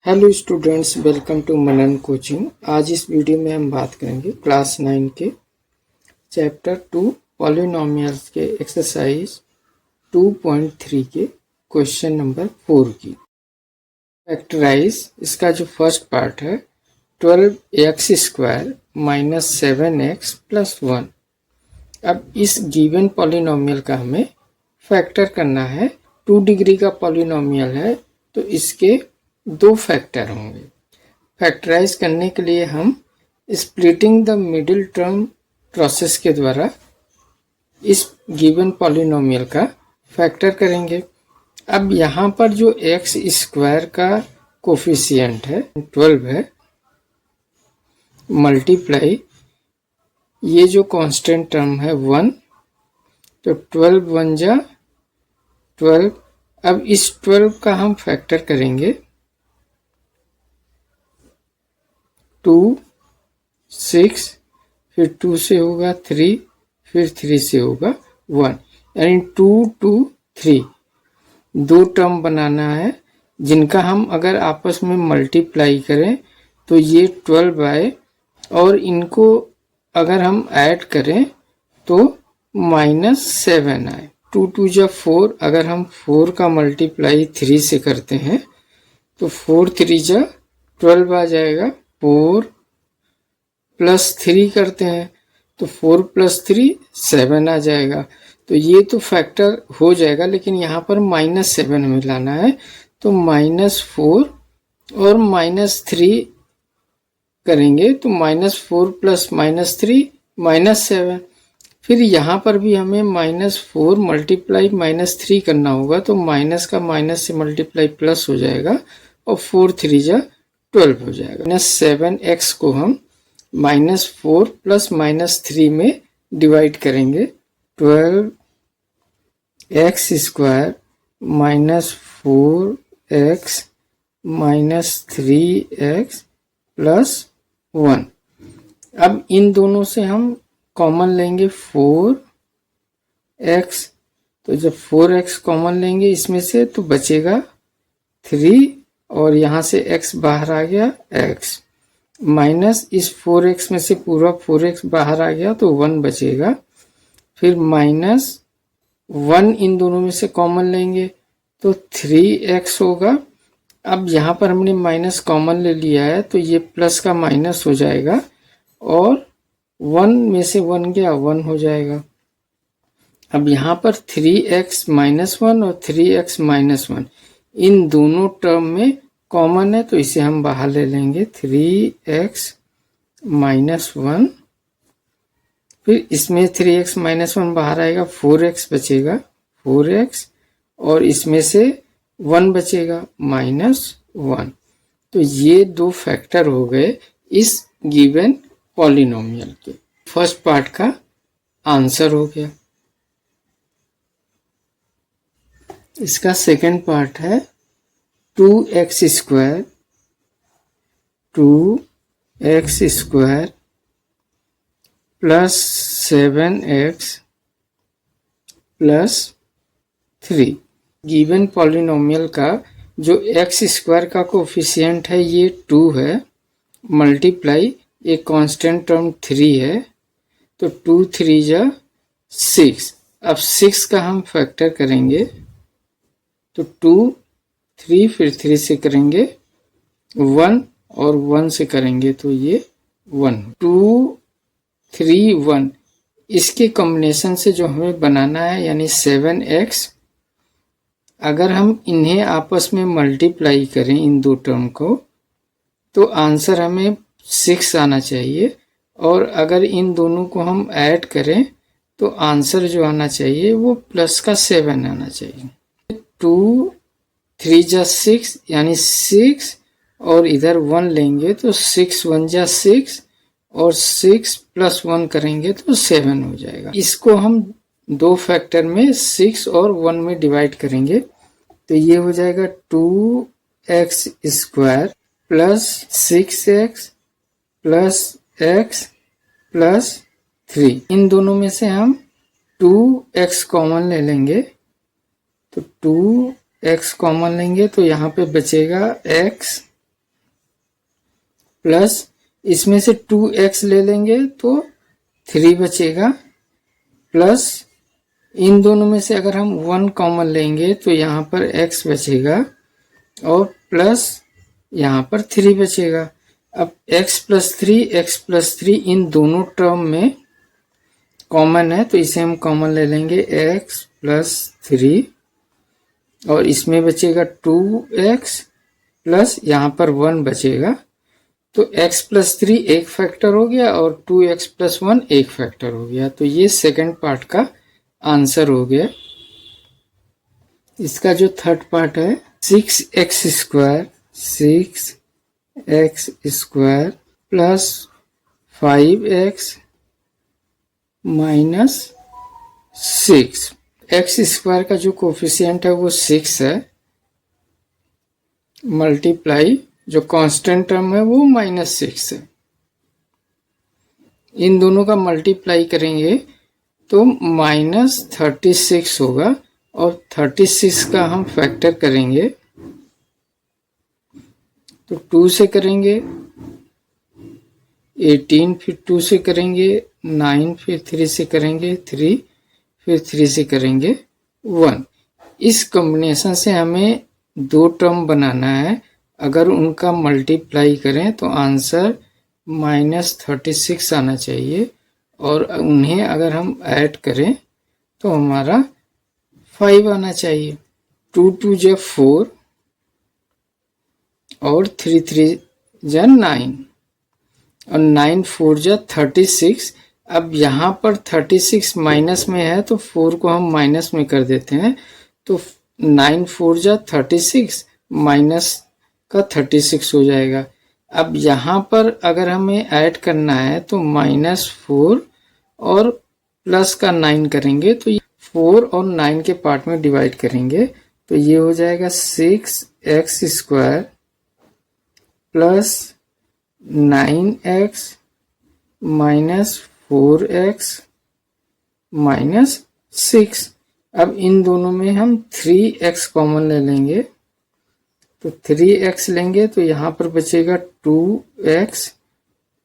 Hello students, welcome to Manan coaching. आज इस video में हम बात करेंगे क्लास 9 के चैप्टर 2 पॉलिनोमियल्स के एक्सरसाइज 2.3 के क्वेश्चन नंबर 4 की। फैक्टराइज इसका जो फर्स्ट पार्ट है 12x² माइनस 7x प्लस 1। अब इस गिवन पॉलिनोमियल का हमें फैक्टर करना है। 2 डिग्री का पॉलिनोमियल है तो इसके 2 फैक्टर होंगे। फैक्टराइज करने के लिए हम splitting the middle term process के द्वारा इस गिवन पॉलिनोमियल का फैक्टर करेंगे। अब यहाँ पर जो x² का कोफिशिएंट है 12 है, मल्टीप्लाई ये जो कांस्टेंट टर्म है 1, तो 12 1 जा 12। अब इस 12 का हम फैक्टर करेंगे 2 6, फिर 2 से होगा 3, फिर 3 से होगा 1, यानी 2 2 3 दो टर्म बनाना है जिनका हम अगर आपस में मल्टीप्लाई करें तो ये 12 आए, और इनको अगर हम ऐड करें तो -7 आए। 2 2 जा 4, अगर हम 4 का मल्टीप्लाई 3 से करते हैं तो 4 3 जा 12 आ जाएगा। 4 प्लस 3 करते हैं तो 4 प्लस 3 7 आ जाएगा। तो ये तो फैक्टर हो जाएगा, लेकिन यहाँ पर -7 हमें लाना है, तो -4 और -3 करेंगे तो -4 प्लस -3 -7। फिर यहाँ पर भी हमें -4 मल्टीप्लाई -3 करना होगा, तो माइनस का माइनस से मल्टीप्लाई प्लस हो जाएगा और 4 3 जा 12 हो जाएगा। -7x को हम -4 प्लस -3 में डिवाइड करेंगे। 12x² minus 4x minus 3x plus 1। अब इन दोनों से हम कॉमन लेंगे 4x, तो जब 4x कॉमन लेंगे इसमें से तो बचेगा 3, और यहाँ से x बाहर आ गया x, माइनस इस 4x में से पूरा 4x बाहर आ गया तो 1 बचेगा। फिर -1 इन दोनों में से कॉमन लेंगे तो 3x होगा। अब यहाँ पर हमने माइनस कॉमन ले लिया है तो ये प्लस का माइनस हो जाएगा, और 1 में से 1 गया 1 हो जाएगा। अब यहाँ पर 3x -1 और 3x -1 इन दोनों टर्म में कॉमन है, तो इसे हम बाहर ले लेंगे 3x -1। फिर इसमें 3x -1 बाहर आएगा, 4x बचेगा 4x, और इसमें से 1 बचेगा -1। तो ये 2 फैक्टर हो गए इस गिवन पॉलिनोमियल के। फर्स्ट पार्ट का आंसर हो गया। इसका सेकंड पार्ट है 2x² plus 7x plus 3। Given polynomial का जो x² का कोफिशिएंट है ये 2 है, मल्टीप्लाई एक कांस्टेंट टर्म 3 है, तो 2 3 जा 6। अब 6 का हम फैक्टर करेंगे तो 2 3 फिर 3 से करेंगे 1, और 1 से करेंगे तो ये 1। 2 3 1 इसके कॉम्बिनेशन से जो हमें बनाना है, यानी 7x, अगर हम इन्हें आपस में मल्टीप्लाई करें इन दो टर्म को तो आंसर हमें 6 आना चाहिए, और अगर इन दोनों को हम ऐड करें तो आंसर जो आना चाहिए वो प्लस का 7 आना चाहिए। 2 3 जा 6 यानी 6, और इधर 1 लेंगे तो 6 1 जा 6, और 6 प्लस 1 करेंगे तो 7 हो जाएगा। इसको हम 2 फैक्टर में 6 और 1 में डिवाइड करेंगे तो ये हो जाएगा 2x² plus 6x plus x plus 3। इन दोनों में से हम 2x कॉमन ले लेंगे, तो 2x कॉमन लेंगे तो यहाँ पे बचेगा x प्लस इसमें से 2x ले लेंगे तो 3 बचेगा, प्लस इन दोनों में से अगर हम 1 कॉमन लेंगे तो यहाँ पर x बचेगा और प्लस यहाँ पर 3 बचेगा। अब x प्लस 3 इन दोनों टर्म में कॉमन है तो इसे हम कॉमन ले लेंगे x प्लस 3 और इसमें बचेगा 2x प्लस यहाँ पर 1 बचेगा। तो x प्लस 3 एक फैक्टर हो गया और 2x प्लस 1 एक फैक्टर हो गया। तो ये सेकंड पार्ट का आंसर हो गया। इसका जो थर्ड पार्ट है 6x square plus 5x minus 6। X square का जो कोफिशिएंट है वो 6 है, मल्टीप्लाई जो कांस्टेंट टर्म है वो -6 है। इन दोनों का मल्टीप्लाई करेंगे तो -36 होगा और 36 का हम फैक्टर करेंगे तो 2 से करेंगे 18, फिर 2 से करेंगे 9, फिर 3 से करेंगे 3, फिर 3 से करेंगे 1। इस कॉम्बिनेशन से हमें 2 टर्म बनाना है। अगर उनका मल्टीप्लाई करें तो आंसर -36 आना चाहिए और उन्हें अगर हम ऐड करें तो हमारा 5 आना चाहिए। 2 2 जा 4 और 3 3 जा 9 और 9 4 जा 36। अब यहाँ पर 36 माइनस में है तो 4 को हम माइनस में कर देते हैं तो 9 4 जा 36 माइनस का 36 हो जाएगा। अब यहाँ पर अगर हमें ऐड करना है तो -4 और प्लस का 9 करेंगे तो 4 और 9 के पार्ट में डिवाइड करेंगे तो ये हो जाएगा 6x square plus 9x minus 4x minus 6। अब इन दोनों में हम 3x कॉमन ले लेंगे तो 3x लेंगे तो यहाँ पर बचेगा 2x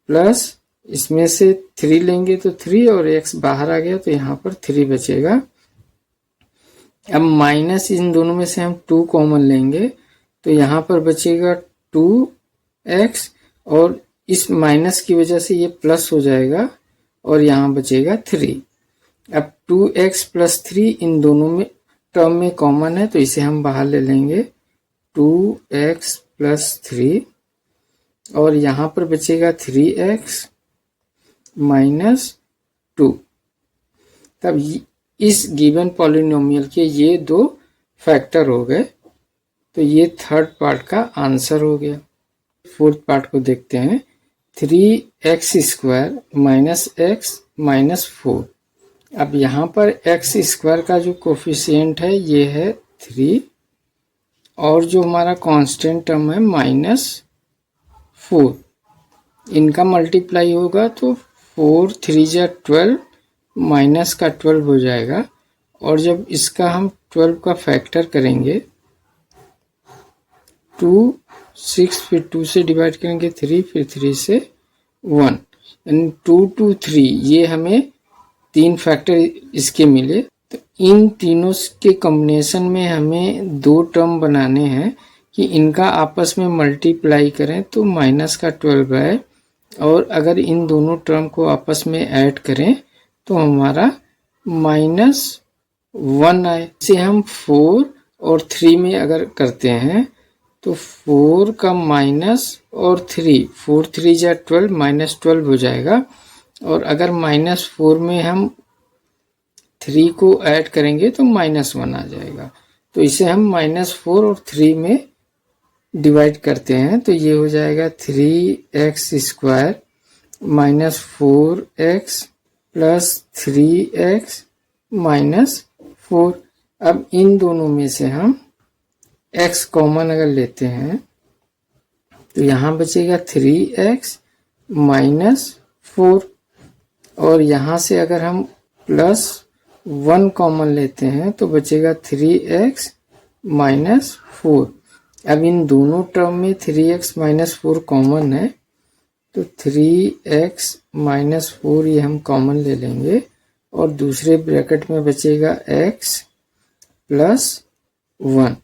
प्लस इसमें से 3 लेंगे तो 3 और x बाहर आ गया तो यहाँ पर 3 बचेगा। अब माइनस इन दोनों में से हम 2 कॉमन लेंगे तो यहाँ पर बचेगा 2x और इस माइनस की वजह से ये प्लस हो जाएगा और यहाँ बचेगा 3। अब 2x प्लस 3 इन दोनों में टर्म में कॉमन है तो इसे हम बाहर ले लेंगे 2x प्लस 3 और यहाँ पर बचेगा 3x माइनस 2। तब इस गिवन पॉलिनोमियल के ये 2 फैक्टर हो गए तो ये थर्ड पार्ट का आंसर हो गया। फोर्थ पार्ट को देखते हैं 3x square minus x minus 4। अब यहाँ पर x स्क्वायर का जो कोफिशिएंट है ये है 3 और जो हमारा कांस्टेंट टर्म है -4, इनका मल्टीप्लाई होगा तो 4 3 जा 12 माइनस का 12 हो जाएगा और जब इसका हम 12 का फैक्टर करेंगे 2 6 फिर 2 से डिवाइड करेंगे 3 फिर 3 से 1 यानी 2 2 3 ये हमें 3 फैक्टर इसके मिले। तो इन तीनों के कॉम्बिनेशन में हमें 2 टर्म बनाने हैं कि इनका आपस में मल्टीप्लाई करें तो माइनस का 12 आए और अगर इन दोनों टर्म को आपस में ऐड करें तो हमारा -1 आए। इसे हम 4 और 3 में अगर करते हैं तो 4 का माइनस और 3 4 3 जा 12 -12 हो जाएगा और अगर -4 में हम 3 को ऐड करेंगे तो -1 आ जाएगा। तो इसे हम -4 और 3 में डिवाइड करते हैं तो ये हो जाएगा 3x square minus 4x plus 3x minus 4। अब इन दोनों में से हम x कॉमन अगर लेते हैं तो यहाँ बचेगा 3x माइनस 4 और यहाँ से अगर हम प्लस 1 कॉमन लेते हैं तो बचेगा 3x माइनस 4। अब इन दोनों टर्म में 3x माइनस 4 कॉमन है तो 3x माइनस 4 ये हम कॉमन ले लेंगे और दूसरे ब्रैकेट में बचेगा x प्लस 1।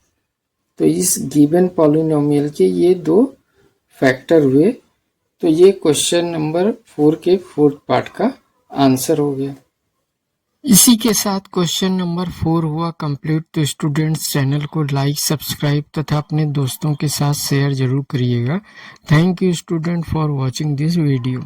तो इस गिवन पॉलिनोमियल के ये दो फैक्टर हुए। तो ये क्वेश्चन नंबर 4 के 4th पार्ट का आंसर हो गया। इसी के साथ क्वेश्चन नंबर 4 हुआ कंप्लीट। तो स्टूडेंट्स चैनल को लाइक, सब्सक्राइब तथा अपने दोस्तों के साथ शेयर जरूर करिएगा। Thank you student for watching this video.